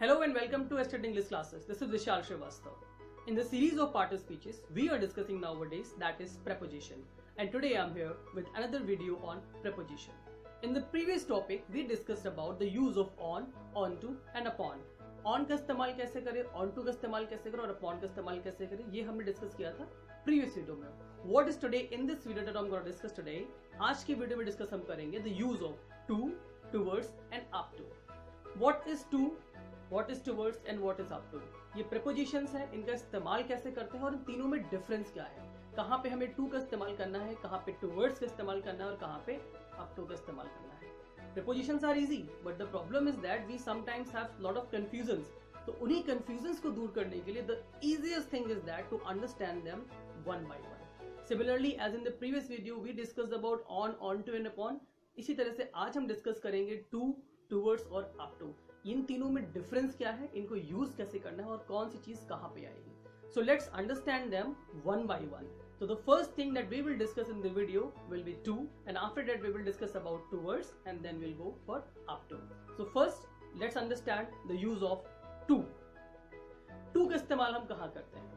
Hello and welcome to Estate English classes. This is Vishal Srivastav. In the series of part of speeches, we are discussing nowadays that is preposition. And today I am here with another video on preposition. In the previous topic, we discussed about the use of on, onto and upon. On का इस्तेमाल कैसे करें, onto का इस्तेमाल कैसे करें और upon का इस्तेमाल कैसे करें, ये हमने डिस्कस किया था previous वीडियो में. What is today in this video that I'm going to discuss today? आज की वीडियो में डिस्कस हम करेंगे the use of to, towards and up to. What is to, what is towards and what is up to? ये prepositions हैं, इनका इस्तेमाल कैसे करते हैं और इन तीनों में डिफरेंस क्या है, कहाँ पे हमें to का इस्तेमाल करना है, कहाँ पे towards का इस्तेमाल करना है और कहाँ पे up to का इस्तेमाल करना है. Prepositions are easy, but the problem is that we sometimes have lot of confusions. तो उन्हीं confusions को दूर करने के लिए the easiest thing is that to understand them one by one. Similarly, as in the previous video, we discussed about on, onto and upon. इसी तरह से आज हम डिस्कस करेंगे to, towards और up to. इन तीनों में डिफरेंस क्या है, इनको यूज कैसे करना है और कौन सी चीज कहाँ पे आएगी. So let's understand them one by one. So the first thing that we will discuss in the video will be to, and after that we will discuss about towards, and then we'll go for up to. So first let's understand the use of to. To का इस्तेमाल हम कहाँ करते हैं?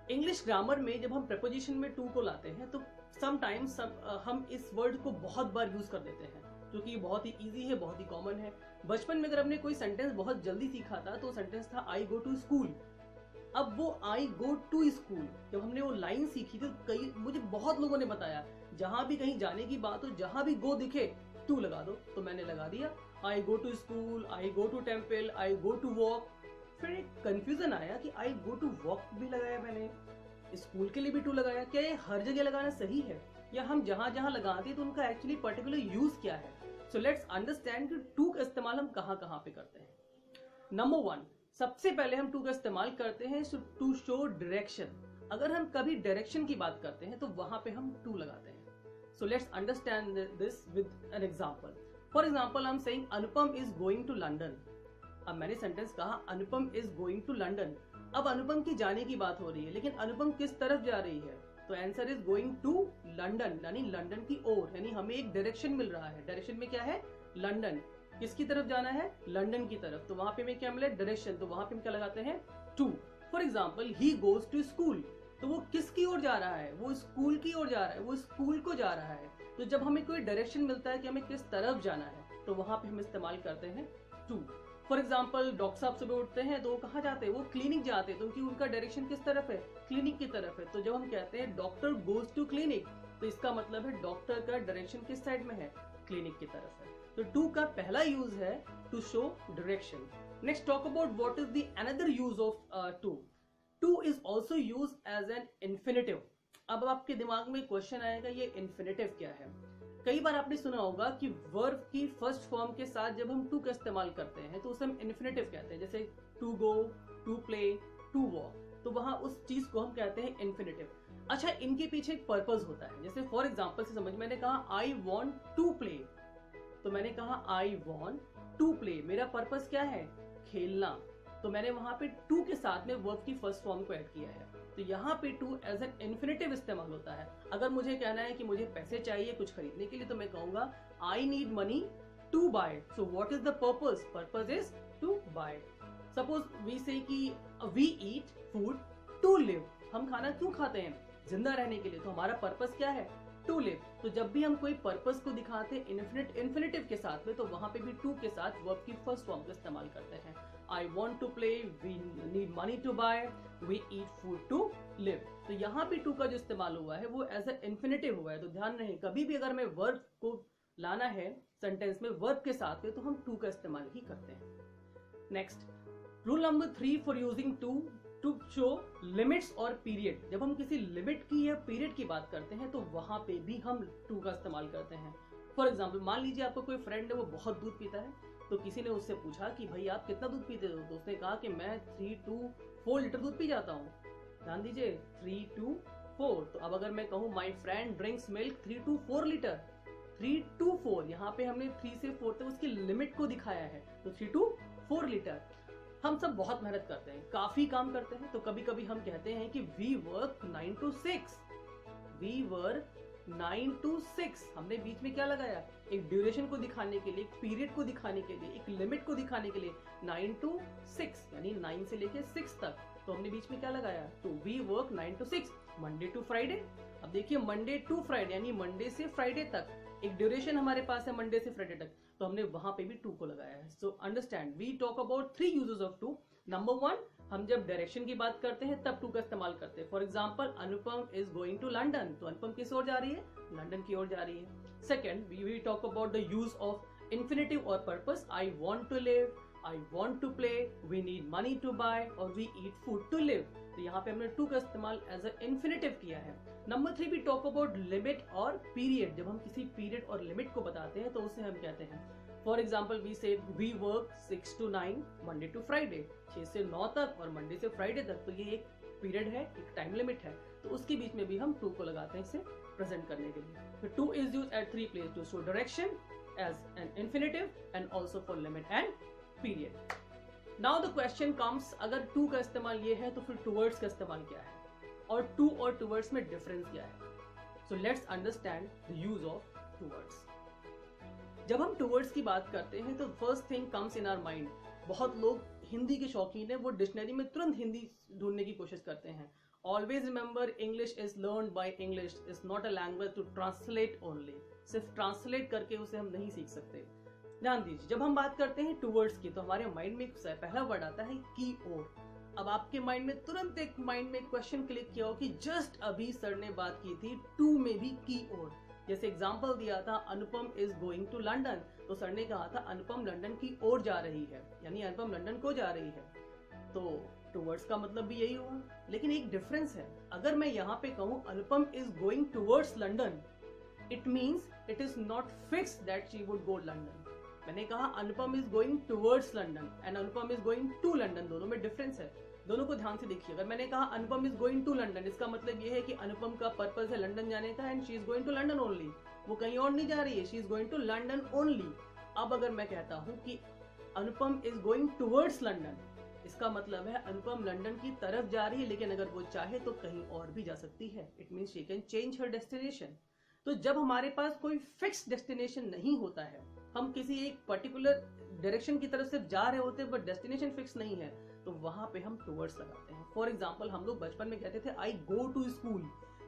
English grammar में जब हम preposition में to को लाते हैं तो sometimes हम इस वर्ड को बहुत बार यूज कर देते हैं, क्योंकि ये बहुत ही इजी है, बहुत ही कॉमन है. बचपन में अगर हमने कोई सेंटेंस बहुत जल्दी सीखा था तो सेंटेंस था आई गो टू स्कूल. अब वो आई गो टू स्कूल जब हमने वो लाइन सीखी तो मुझे बहुत लोगों ने बताया जहां भी कहीं जाने की बात हो, जहां भी गो दिखे टू लगा दो, तो मैंने लगा दिया I go to school, I go to temple, I go to walk. फिर एक कंफ्यूजन आया कि आई गो टू वॉक भी लगाया मैंने, स्कूल के लिए भी टू लगाया. क्या ये हर जगह लगाना सही है, या हम जहां जहां लगाते हैं तो उनका एक्चुअली पर्टिकुलर यूज क्या है? सो लेट्स अंडरस्टैंड कि टू का इस्तेमाल हम कहाँ कहाँ पे करते हैं. नंबर वन, सबसे पहले हम टू का इस्तेमाल करते हैं टू शो डायरेक्शन. अगर हम कभी डायरेक्शन की बात करते हैं तो वहां पे हम टू लगाते हैं. So let's understand this with an example. For example I am saying Anupam is going to London. अब मैंने सेंटेंस कहा Anupam is going to London. अब अनुपम की जाने की बात हो रही है, लेकिन अनुपम किस तरफ जा रही है? तो answer is going to London, यानी लंदन की ओर, यानी हमें एक डायरेक्शन मिल रहा है. डायरेक्शन में क्या है? लंदन. किसकी तरफ जाना है? लंदन की तरफ. तो वहां पे हमें क्या मिला? डायरेक्शन. तो वहां पे हम क्या लगाते हैं? To. For example he goes to school. तो वो किसकी ओर जा रहा है? वो स्कूल की ओर जा रहा है, वो स्कूल को जा रहा है. तो जब हमें कोई डायरेक्शन मिलता है कि हमें किस तरफ जाना है, तो वहां पे हम इस्तेमाल करते हैं टू. फॉर एग्जाम्पल डॉक्टर साहब सुबह उठते हैं तो वो कहाँ जाते हैं? वो क्लिनिक जाते हैं. तो उनकी उनका डायरेक्शन किस तरफ है? क्लिनिक की तरफ है. तो जब हम कहते हैं डॉक्टर गोज टू क्लिनिक, तो इसका मतलब है डॉक्टर का डायरेक्शन किस साइड में है? क्लिनिक की तरफ है. तो टू का पहला यूज है to show direction. Next talk about what is the another use of to. To is also use as an infinitive. अब आपके दिमाग में क्वेश्चन आएगा ये इन्फिनेटिव क्या है? कई बार आपने सुना होगा कि वर्ब की फर्स्ट फॉर्म के साथ जब हम टू का इस्तेमाल करते हैं तो उसे हम इन्फिनेटिव कहते हैं. जैसे to go, to play, to walk, तो वहां उस चीज को हम कहते हैं इन्फिनेटिव. अच्छा, इनके पीछे एक पर्पस होता है. जैसे फॉर एग्जांपल से समझ, मैंने कहा आई वांट टू प्ले, तो मैंने कहा आई वांट टू प्ले, मेरा पर्पस क्या है? खेलना. तो मैंने वहां पे टू के साथ में वर्ब की फर्स्ट फॉर्म को ऐड किया है. तो यहाँ पे टू एज एन इन्फिनेटिव इस्तेमाल होता है. अगर मुझे कहना है कि मुझे पैसे चाहिए कुछ खरीदने के लिए, तो मैं कहूंगा I need money to buy. So what is the purpose? Purpose is to buy. Suppose we say कि we eat food to live. हम खाना क्यों खाते हैं? जिंदा रहने के लिए. तो हमारा पर्पस क्या है? To live. तो जब भी हम कोई पर्पस को दिखाते हैं इन्फिनेटिव के साथ में, तो वहां पे भी टू के साथ वर्ब की फर्स्ट फॉर्म का इस्तेमाल करते हैं. I want to play, we need money to buy, we eat food to live. तो यहाँ पे टू का जो इस्तेमाल हुआ है वो एज ए इन्फिनेटिव हुआ है. तो ध्यान रहे, कभी भी अगर हमें वर्ब को लाना है सेंटेंस में वर्ब के साथ में, तो हम टू का इस्तेमाल ही करते हैं. Next, rule number 3 for using to show limits और पीरियड. जब हम किसी लिमिट की या पीरियड की बात करते हैं तो वहां पे भी हम टू का इस्तेमाल करते हैं. फॉर एग्जाम्पल, मान लीजिए आपका कोई फ्रेंड है, वो बहुत दूध पीता है. तो किसी ने उससे पूछा कि भाई आप कितना दूध पीते हो? तो उसने कहा कि मैं 3 to 4 लीटर दूध पी जाता हूँ. ध्यान दीजिए, 3 to 4. तो अब अगर मैं कहूँ my friend drinks milk 3 to 4 litre, 3 to 4, यहाँ पे हमने 3 से 4 तक उसकी लिमिट को दिखाया है. तो 3 to 4 लीटर. हम सब बहुत मेहनत करते हैं, काफी काम करते हैं. तो कभी कभी हम कहते हैं कि we work 9 to 6, we work 9 to 6, हमने बीच में क्या लगाया, एक ड्यूरेशन को दिखाने के लिए, एक पीरियड को दिखाने के लिए, एक लिमिट को दिखाने के लिए 9 to 6, यानी 9 से लेके 6 तक। तो हमने बीच में क्या लगाया, तो we work 9 to 6 Monday to Friday. अब देखिए मंडे टू फ्राइडे यानी मंडे से फ्राइडे तक, एक ड्यूरेशन हमारे पास है मंडे से फ्राइडे तक, तो हमने वहां पे भी टू को लगाया है। So understand, we talk about 3 uses of to. Number 1, हम जब डायरेक्शन की बात करते हैं तब टू का इस्तेमाल करते हैं। For example, Anupam is going to London, तो अनुपम किस ओर जा रही है, लंदन की ओर जा रही है। Second, we talk about the use of infinitive और purpose, I want to live, I want to play, we need money to buy और we eat food to live। तो यहाँ पे हमने to का इस्तेमाल एज अ इन्फिनेटिव किया है। नंबर 3, भी टॉक अबाउट लिमिट और पीरियड। जब हम किसी पीरियड और लिमिट को बताते हैं तो उसे हम कहते हैं, for example we say we work 6 to 9 Monday to Friday, 6 से 9 तक और मंडे से फ्राइडे तक। तो ये एक पीरियड है, एक टाइम लिमिट है, तो उसके बीच में भी हम टू को लगाते हैं इसे प्रेजेंट करने के लिए। तो to is used at 3 place to show direction as an infinitive and also for limit and period. Now the question comes, अगर टू का इस्तेमाल ये है तो फिर टूवर्ड्स का इस्तेमाल क्या है, और टू और टूवर्ड्स में डिफरेंस क्या है। So let's understand the use of towards. जब हम टूवर्ड्स की बात करते हैं तो first thing comes in our mind, बहुत लोग हिंदी के शौकीन है, वो डिक्शनरी में तुरंत हिंदी ढूंढने की कोशिश करते हैं। Always remember, English is learn by English, is not a language to translate only. सिर्फ ट्रांसलेट करके उसे हम नहीं सीख सकते। ध्यान दीजिए, जब हम बात करते हैं टूवर्ड्स की तो हमारे माइंड में पहला वर्ड आता है की ओर। अब आपके माइंड में तुरंत एक क्वेश्चन क्लिक किया हो कि जस्ट अभी सर ने बात की थी टू में भी की ओर। जैसे एग्जांपल दिया था, अनुपम इज गोइंग टू लंदन, तो सर ने कहा था अनुपम लंदन की ओर जा रही है, यानी अनुपम लंदन को जा रही है। तो टूवर्ड्स का मतलब भी यही हुआ, लेकिन एक डिफरेंस है। अगर मैं यहाँ पे कहूँ Anupam is going towards London, it means it is not fix that she would go London. मैंने कहा Anupam is going towards London and Anupam is going to London, दोनों में डिफरेंस है। दोनों को ध्यान से देखिए। अगर मैंने कहा Anupam is going to London, इसका मतलब ये है कि अनुपम का पर्पस है लंदन जाने का and she is going to London only, वो कहीं और नहीं जा रही है, she is going to London only. अब अगर मैं कहता हूँ कि Anupam is going towards London, इसका मतलब है अनुपम लंदन की तरफ जा रही है, लेकिन अगर वो चाहे तो कहीं और भी जा सकती है। It means she can change her destination. तो जब हमारे पास कोई फिक्स डेस्टिनेशन नहीं होता है, हम किसी एक पर्टिकुलर डायरेक्शन की तरफ सिर्फ जा रहे होते हैं बट डेस्टिनेशन फिक्स नहीं है, तो वहां पे हम टूवर्ड्स लगाते हैं। फॉर एग्जाम्पल, हम लोग बचपन में कहते थे आई गो टू स्कूल,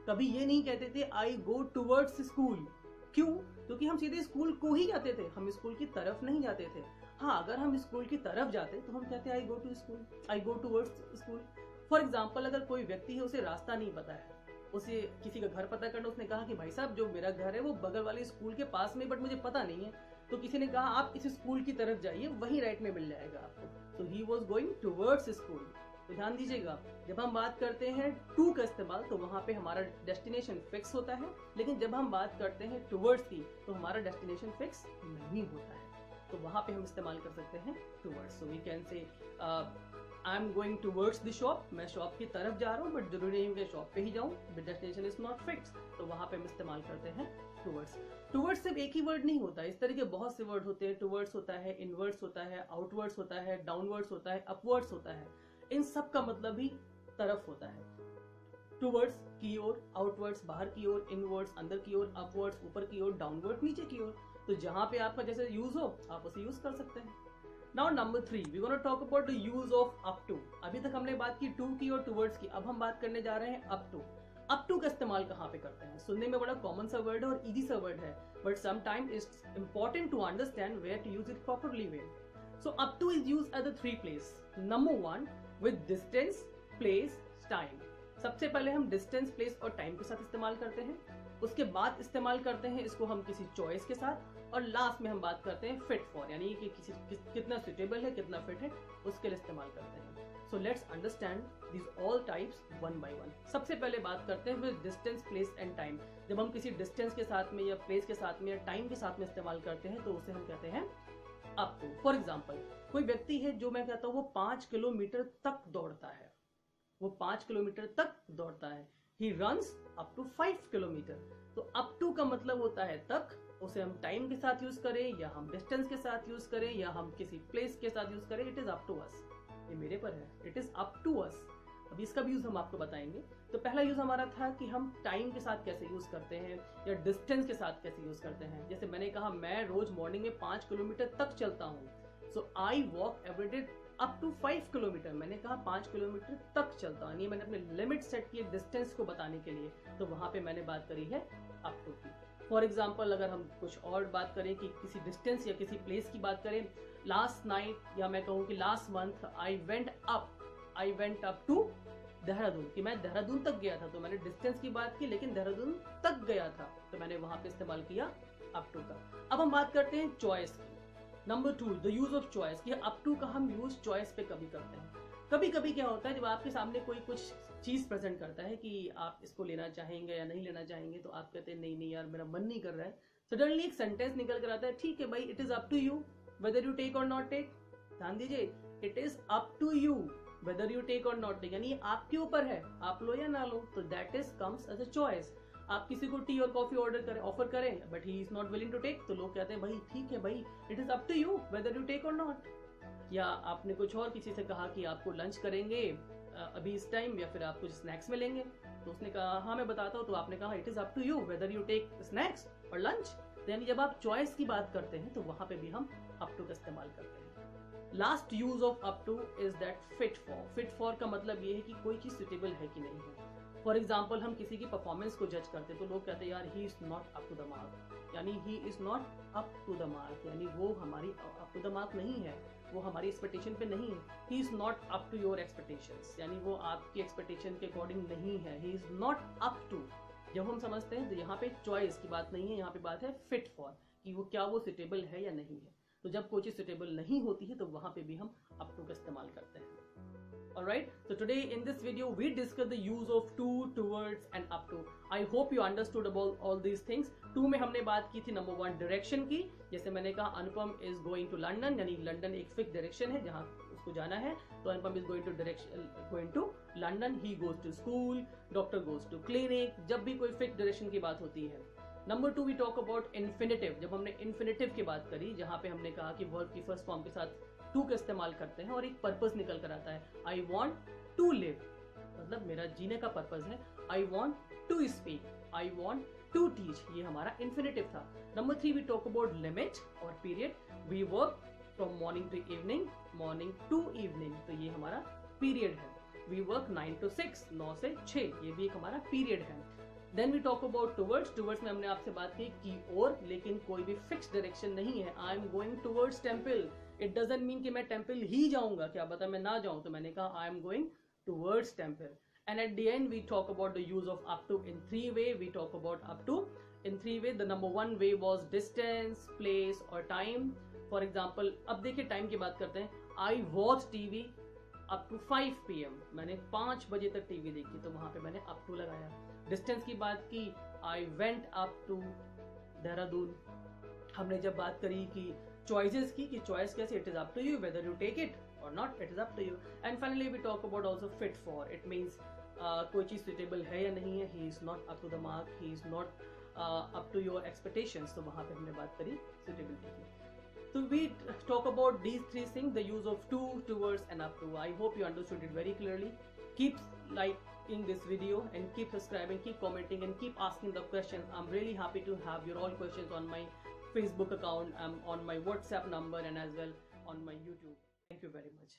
कभी ये नहीं कहते थे आई गो टूवर्ड्स स्कूल। क्यों? क्योंकि हम सीधे स्कूल को ही जाते थे, हम स्कूल की तरफ नहीं जाते थे। हाँ, अगर हम स्कूल की तरफ जाते तो हम कहते I go to school, I go towards school. For example, अगर कोई व्यक्ति है, उसे रास्ता नहीं पता है, उसे किसी का घर पता करना, उसने कहा कि भाई साहब जो मेरा घर है वो बगल वाले स्कूल के पास में, बट मुझे पता नहीं है, तो किसी ने कहा आप इस स्कूल की तरफ जाइए, वहीं राइट में मिल जाएगा आपको। तो he was going towards school. तो ध्यान दीजिएगा, जब हम बात करते हैं टू का इस्तेमाल तो वहां पे हमारा डेस्टिनेशन फिक्स होता है, लेकिन जब हम बात करते हैं टूवर्ड्स की तो हमारा डेस्टिनेशन फिक्स नहीं होता है, तो वहां पे हम इस्तेमाल कर सकते हैं towards. So we can say I am going towards the shop, मैं शॉप की तरफ जा रहा हूँ, बट जरूरी नहीं कि शॉप पे ही जाऊँ, but destination is not fix, तो वहां पे हम इस्तेमाल करते हैं टूवर्ड्स। टूवर्ड्स सिर्फ एक ही वर्ड नहीं होता, इस तरह के बहुत से वर्ड होते हैं। टूवर्ड्स होता है, इनवर्ड्स होता है, आउटवर्ड्स होता है, डाउनवर्ड्स होता है, अपवर्ड्स होता है। इन सब का मतलब ही तरफ होता है। टूवर्ड्स की ओर, आउटवर्ड्स बाहर की ओर, इनवर्ड्स अंदर की ओर, अपवर्ड्स ऊपर की ओर, डाउनवर्ड नीचे की ओर। तो जहां पे आपका जैसे यूज हो आप उसे यूज कर सकते हैं। Now number 3, we gonna talk about the use of up to. अभी तक हमने बात की टू की और टूवर्ड्स की, अब हम बात करने जा रहे हैं अप टू। अप टू का इस्तेमाल कहाँ पे करते हैं? सुनने में बड़ा कॉमन सा वर्ड है और इजी सा वर्ड है, but sometime it's important to understand where to use it properly way. So up to is used at the 3 place. Number 1 with distance, place, time. सबसे पहले हम डिस्टेंस, प्लेस और time के साथ इस्तेमाल करते हैं, उसके बाद इस्तेमाल करते हैं इसको हम किसी चॉइस के साथ, और लास्ट में हम बात करते हैं फिट फॉर, यानी कि कितना सुटेबल है, कितना फिट है, उसके लिए इस्तेमाल करते हैं। So let's understand this all types one by one. सबसे पहले बात करते हैं with distance, place and time. जब हम किसी डिस्टेंस के साथ में या प्लेस के साथ में या टाइम के साथ में इस्तेमाल करते हैं तो उसे हम कहते हैं अप टू। फॉर एग्जाम्पल, कोई व्यक्ति है जो मैं कहता हूँ वो 5 किलोमीटर तक दौड़ता है, वो 5 किलोमीटर तक दौड़ता है। He runs up to 5 kilometre. तो अप टू का मतलब होता है तक, उसे हम टाइम के साथ यूज करें या हम डिस्टेंस के साथ यूज करें या हम किसी प्लेस के साथ यूज करें, it is up to us. ये मेरे पर है, it is up to us. अभी इसका भी यूज हम आपको बताएंगे। तो पहला यूज हमारा था कि हम टाइम के साथ कैसे यूज करते हैं या डिस्टेंस के साथ कैसे यूज करते हैं। जैसे मैंने कहा मैं रोज मॉर्निंग में 5 किलोमीटर तक चलता हूँ, so I walk everyday up to 5 kilometre. मैंने कहा 5 किलोमीटर तक चलता हूँ, मैंने अपने लिमिट सेट की डिस्टेंस को बताने के लिए, तो वहां पे मैंने बात करी है अप टू की। फॉर एग्जाम्पल अगर हम कुछ और बात करें कि किसी डिस्टेंस या किसी प्लेस की बात करें, लास्ट नाइट या मैं कहूँ कि last month I went up to Dehradun, कि मैं देहरादून तक गया था। तो मैंने डिस्टेंस की बात की लेकिन देहरादून तक गया था, तो मैंने वहां पे इस्तेमाल किया अप टू का। अब हम बात करते हैं चॉइस की। Number 2, the use of choice, कि अप टू का हम यूज चॉइस पे कभी करते हैं। कभी कभी क्या होता है, जब आपके सामने कोई कुछ चीज प्रेजेंट करता है कि आप इसको लेना चाहेंगे या नहीं लेना चाहेंगे, तो आप कहते हैं नहीं नहीं यार मेरा मन नहीं कर रहा है। सडनली एक सेंटेंस निकल कर आता है, ठीक है भाई, it is up to you whether you take और नॉट टेक। ध्यान दीजिए, it is up to you whether you take और नॉट टेक, यानी आपके ऊपर है, आप लो या ना लो। तो that is comes as a choice. आप किसी को टी और कॉफी ऑफर करें but he is not willing to take, तो लोग कहते हैं भाई ठीक है भाई, it is up to you whether you take और नॉट। या आपने कुछ और किसी से कहा कि आपको लंच करेंगे अभी इस टाइम, या फिर आप कुछ स्नैक्स में लेंगे, तो उसने कहा हाँ मैं बताता हूँ, तो आपने कहा it is up to you whether you take snacks और लंच। यानी जब आप चॉइस की बात करते हैं तो वहां पे भी हम अप टू का इस्तेमाल करते हैं। Last use of up to is that fit for. Fit for का मतलब ये है कि कोई चीज सुटेबल है कि नहीं है। फॉर एग्जाम्पल हम किसी की परफॉर्मेंस को जज करते हैं तो लोग कहते हैं यार he is not up to the mark, यानी he is not up to the mark, यानी वो हमारी अप टू द मार्क नहीं है, वो हमारी एक्सपेक्टेशन पे नहीं है। He is not up to your expectations, यानी वो आपकी एक्सपेक्टेशन के अकॉर्डिंग नहीं है। He is not up to जब हम समझते हैं तो यहाँ पे चॉइस की बात नहीं है, यहाँ पे बात है फिट फॉर, कि वो क्या वो सुटेबल है या नहीं है। तो जब कोई चीज सुटेबल नहीं होती है तो वहां पे भी हम अप टू का इस्तेमाल करते हैं। Alright, so today in this video we discuss the use of to, towards and up to. I hope you understood about all these things. To में हमने बात की थी नंबर 1 डायरेक्शन की। जैसे मैंने कहा Anupam is going to London, यानी लंदन एक फिक्स डायरेक्शन है जहाँ उसको जाना है, तो Anupam is going to London. He goes to school, doctor goes to clinic, जब भी कोई फिक्स डायरेक्शन की बात होती है। Number 2 we talk about infinitive. जब हमने इन्फिनेटिव की बात करी, जहाँ पे हमने कहा कि वर्ब की फर्स्ट फॉर्म के साथ टू का इस्तेमाल करते हैं और एक पर्पस निकल कर आता है। आई वॉन्ट टू लिव, मतलब मेरा जीने का पर्पस है। I want to speak, I want to teach, ये हमारा इन्फिनेटिव था। Number 3 we talk about limit और period. We work from morning to evening, morning to evening, तो ये हमारा पीरियड है। वी वर्क 9 to 6, 9 से 6, ये भी एक हमारा पीरियड है। Then we talk about towards. Towards में हमने आपसे बात की और, लेकिन कोई भी फिक्स डायरेक्शन नहीं है। आई am going towards temple, it doesn't mean कि मैं टेम्पल ही जाऊंगा, क्या पता मैं ना जाऊं, तो मैंने कहा I am going towards temple. And at the end we talk about the use of up to in 3 way. We talk about up to in 3 way. The number 1 way was distance, place और time. For example अब देखिए time की बात करते हैं। I watch TV up to 5 PM, मैंने 5 बजे तक टीवी देखी, तो वहां पे मैंने अप टू लगाया। डिस्टेंस की बात की, I went up to Dehradun. हमने जब बात करी कि चॉइसेस की, कि चॉइस कैसे, it is up to you whether you take it or not, it is up to you. And finally we talk about also fit for. It means कोई चीज सुटेबल है या नहीं है, he is not up to the mark, he is not up to your expectations, तो वहां पे हमने बात करी सुटेबिलिटी की। So we talk about these 3 things, the use of to, towards and up to. I hope you understood it very clearly. Keep liking this video and keep subscribing, keep commenting and keep asking the questions. I'm really happy to have your all questions on my Facebook account, on my WhatsApp number and as well on my YouTube. Thank you very much.